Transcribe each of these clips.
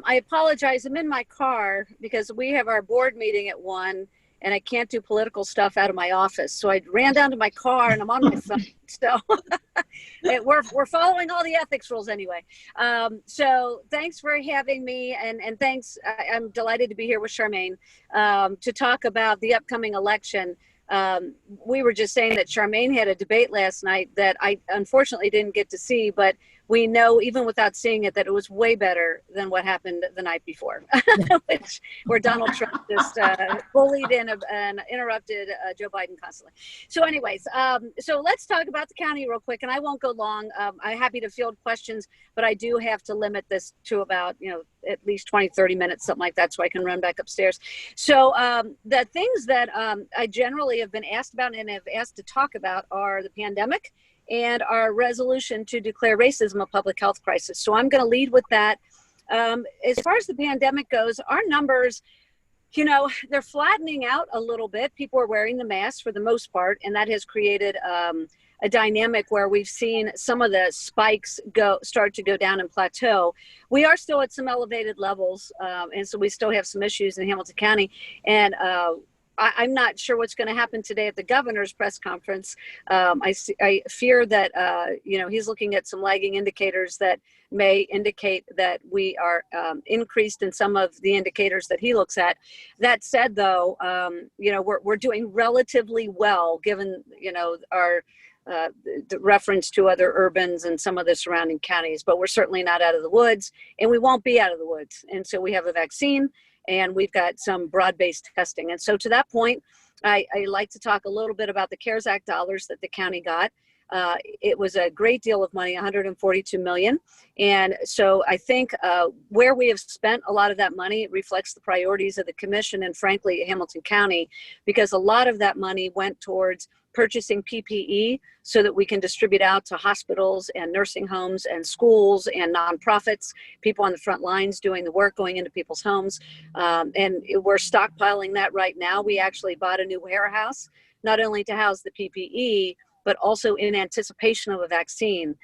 I apologize. I'm in my car because we have our board meeting at 1 and I can't do political stuff out of my office. So I ran down to my car and I'm on my phone. So we're following all the ethics rules anyway. So thanks for having me. And thanks. I'm delighted to be here with Charmaine to talk about the upcoming election. We were just saying that Charmaine had a debate last night that I unfortunately didn't get to see, but we know even without seeing it that it was way better than what happened the night before, where Donald Trump just bullied and interrupted Joe Biden constantly. So anyways, so let's talk about the county real quick, and I won't go long. I'm happy to field questions, but I do have to limit this to about, at least 20, 30 minutes, something like that, so I can run back upstairs. So the things that I generally have been asked about and have asked to talk about are the pandemic and our resolution to declare racism a public health crisis. So I'm going to lead with that. As far as the pandemic goes, our numbers, they're flattening out a little bit. People are wearing the mask for the most part, and that has created a dynamic where we've seen some of the spikes start to go down and plateau. We are still at some elevated levels, and so we still have some issues in Hamilton County. And I'm not sure what's going to happen today at the governor's press conference. I fear that, he's looking at some lagging indicators that may indicate that we are increased in some of the indicators that he looks at. That said, though, we're doing relatively well given, our the reference to other urbans and some of the surrounding counties, but we're certainly not out of the woods, and we won't be out of the woods. And so we have a vaccine, and we've got some broad-based testing. And so to that point, I like to talk a little bit about the CARES Act dollars that the county got. It was a great deal of money, $142 million. And so I think where we have spent a lot of that money reflects the priorities of the commission and frankly, Hamilton County, because a lot of that money went towards purchasing PPE so that we can distribute out to hospitals and nursing homes and schools and nonprofits, people on the front lines doing the work, going into people's homes. And we're stockpiling that right now. We actually bought a new warehouse, not only to house the PPE, but also in anticipation of a vaccine.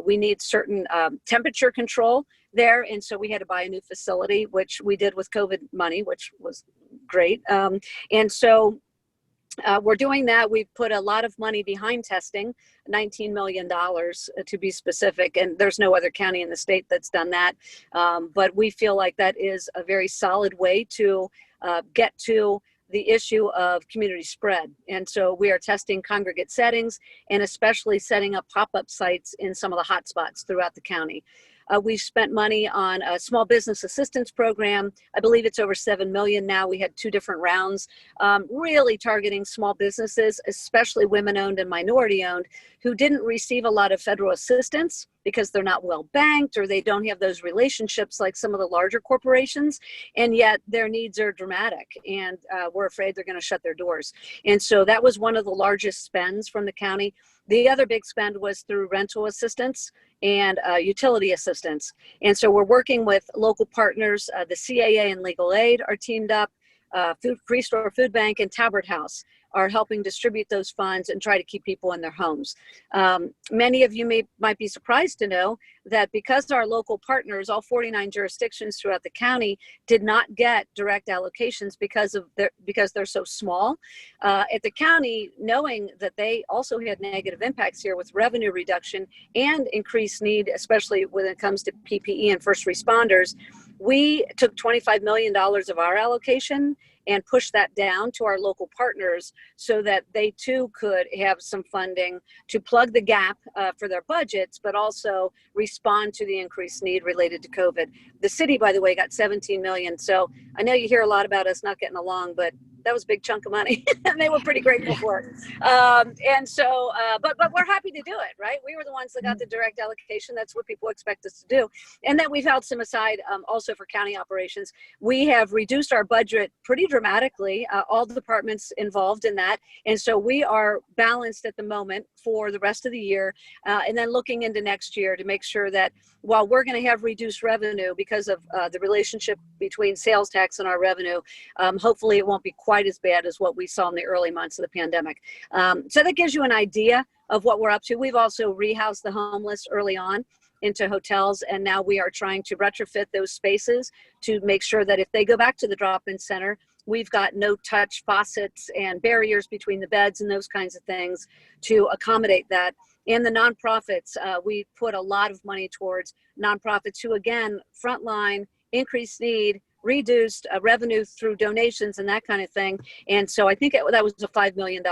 We need certain temperature control there. And so we had to buy a new facility, which we did with COVID money, which was great. And so we're doing that. We've put a lot of money behind testing, $19 million to be specific. And there's no other county in the state that's done that. But we feel like that is a very solid way to get to the issue of community spread. And so we are testing congregate settings and especially setting up pop-up sites in some of the hot spots throughout the county. We've spent money on a small business assistance program. I believe it's over 7 million now. We had 2 different rounds, really targeting small businesses, especially women-owned and minority-owned, who didn't receive a lot of federal assistance because they're not well banked or they don't have those relationships like some of the larger corporations, and yet their needs are dramatic, and we're afraid they're going to shut their doors. And so that was one of the largest spends from the county. The other big spend was through rental assistance and utility assistance. And so we're working with local partners. The CAA and Legal Aid are teamed up. Free Store Food Bank and Talbert House are helping distribute those funds and try to keep people in their homes. Many of you might be surprised to know that because our local partners, all 49 jurisdictions throughout the county, did not get direct allocations because they're so small. At the county, knowing that they also had negative impacts here with revenue reduction and increased need, especially when it comes to PPE and first responders, we took $25 million of our allocation and push that down to our local partners so that they too could have some funding to plug the gap for their budgets, but also respond to the increased need related to COVID. The city, by the way, got 17 million. So I know you hear a lot about us not getting along, but that was a big chunk of money and they were pretty grateful for it. And so, but we're happy to do it, right? We were the ones that got the direct allocation. That's what people expect us to do. And then we've held some aside also for county operations. We have reduced our budget pretty dramatically, all the departments involved in that. And so we are balanced at the moment for the rest of the year. And then looking into next year to make sure that while we're going to have reduced revenue because of the relationship between sales tax and our revenue, hopefully it won't be quite as bad as what we saw in the early months of the pandemic. So that gives you an idea of what we're up to. We've also rehoused the homeless early on. into hotels. And now we are trying to retrofit those spaces to make sure that if they go back to the drop-in center, we've got no touch faucets and barriers between the beds and those kinds of things to accommodate that. And the nonprofits, we put a lot of money towards nonprofits who, again, frontline, increased need, reduced revenue through donations and that kind of thing. And so I think that was a $5 million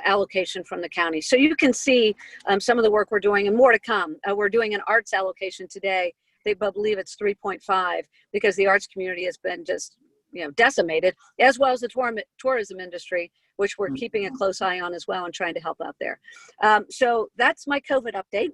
allocation from the county. So you can see some of the work we're doing and more to come. We're doing an arts allocation today. They believe it's 3.5 because the arts community has been just, decimated, as well as the tourism industry, which we're keeping a close eye on as well and trying to help out there. So that's my COVID update.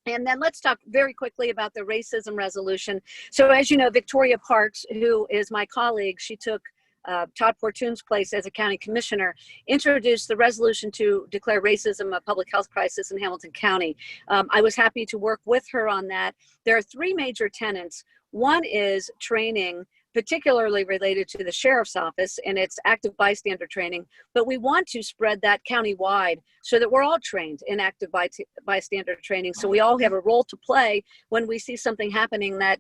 And then let's talk very quickly about the racism resolution. So as you know, Victoria Parks, who is my colleague, she took Todd Portun's place as a county commissioner, introduced the resolution to declare racism a public health crisis in Hamilton County. I was happy to work with her on that. There are three major tenets. One is training, particularly related to the sheriff's office, and it's active bystander training, but we want to spread that county-wide so that we're all trained in active bystander training, so we all have a role to play when we see something happening that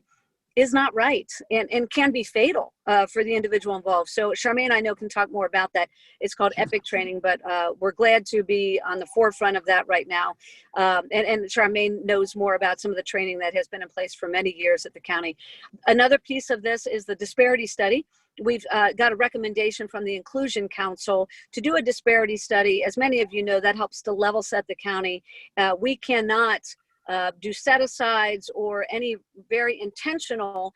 is not right and can be fatal for the individual involved. So Charmaine, I know, can talk more about that. It's called EPIC training, but we're glad to be on the forefront of that right now. And Charmaine knows more about some of the training that has been in place for many years at the county. Another piece of this is the disparity study. We've got a recommendation from the Inclusion Council to do a disparity study. As many of you know, that helps to level set the county. We cannot do set-asides or any very intentional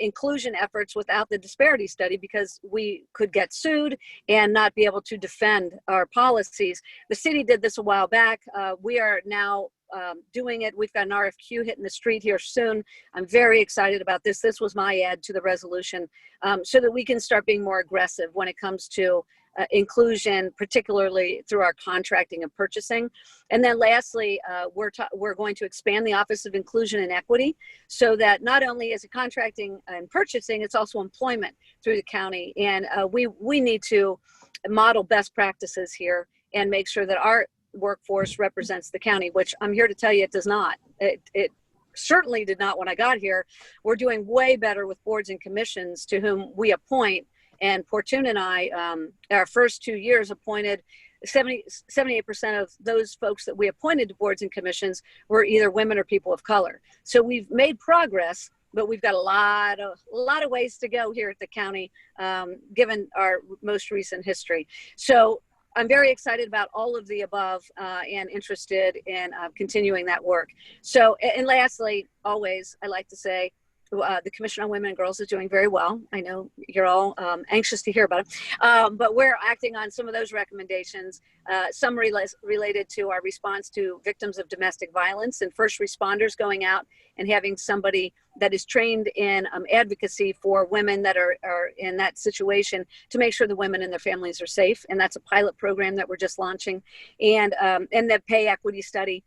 inclusion efforts without the disparity study, because we could get sued and not be able to defend our policies. The city did this a while back. We are now doing it. We've got an RFQ hitting the street here soon. I'm very excited about this. This was my add to the resolution so that we can start being more aggressive when it comes to inclusion, particularly through our contracting and purchasing. And then lastly, we're going to expand the Office of Inclusion and Equity so that not only is it contracting and purchasing, it's also employment through the county. And we need to model best practices here and make sure that our workforce represents the county, which I'm here to tell you it does not. It certainly did not when I got here. We're doing way better with boards and commissions to whom we appoint. And Portun and I, our first 2 years, appointed 78% of those folks that we appointed to boards and commissions were either women or people of color. So we've made progress, but we've got a lot of ways to go here at the county, given our most recent history. So I'm very excited about all of the above and interested in continuing that work. So, and lastly, always, I like to say, the Commission on Women and Girls is doing very well. I know you're all anxious to hear about it, but we're acting on some of those recommendations, some related to our response to victims of domestic violence and first responders going out and having somebody that is trained in advocacy for women that are in that situation to make sure the women and their families are safe. And that's a pilot program that we're just launching. And the pay equity study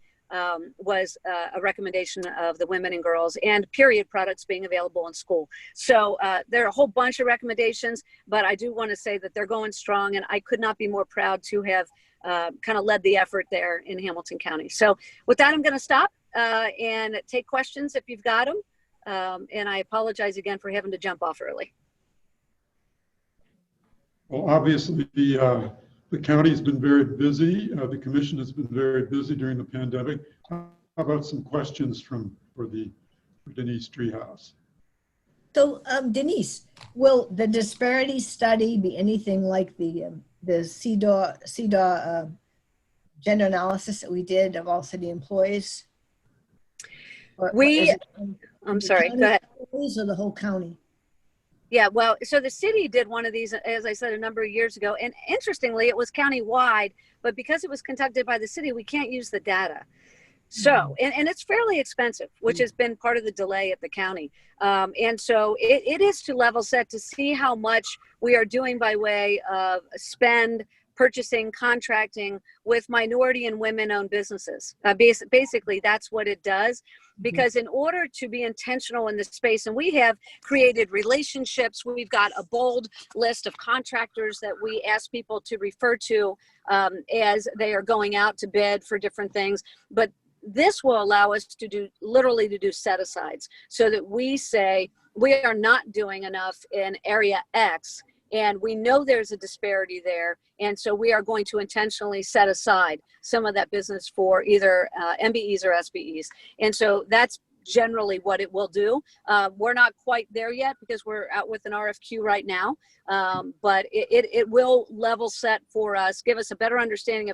was a recommendation of the Women and Girls, and period products being available in school. So there are a whole bunch of recommendations, but I do want to say that they're going strong, and I could not be more proud to have kind of led the effort there in Hamilton County. So with that, I'm going to stop and take questions if you've got them. And I apologize again for having to jump off early. Well, obviously, the county has been very busy. The commission has been very busy during the pandemic. How about some questions for Denise Driehaus? So, Denise, will the disparity study be anything like the CDAW gender analysis that we did of all city employees? I'm sorry, go ahead. Or the whole county? Yeah, well, so the city did one of these, as I said, a number of years ago. And interestingly, it was county-wide, but because it was conducted by the city, we can't use the data. So, and it's fairly expensive, which has been part of the delay at the county. And so it is to level set to see how much we are doing by way of spend, purchasing, contracting with minority and women-owned businesses. Basically, that's what it does. Because in order to be intentional in this space, and we have created relationships, we've got a bold list of contractors that we ask people to refer to as they are going out to bid for different things. But this will allow us to do literally to do set asides so that we say we are not doing enough in area X and we know there's a disparity there. And so we are going to intentionally set aside some of that business for either MBEs or SBEs. And so that's generally what it will do. We're not quite there yet because we're out with an RFQ right now, but it will level set for us, give us a better understanding of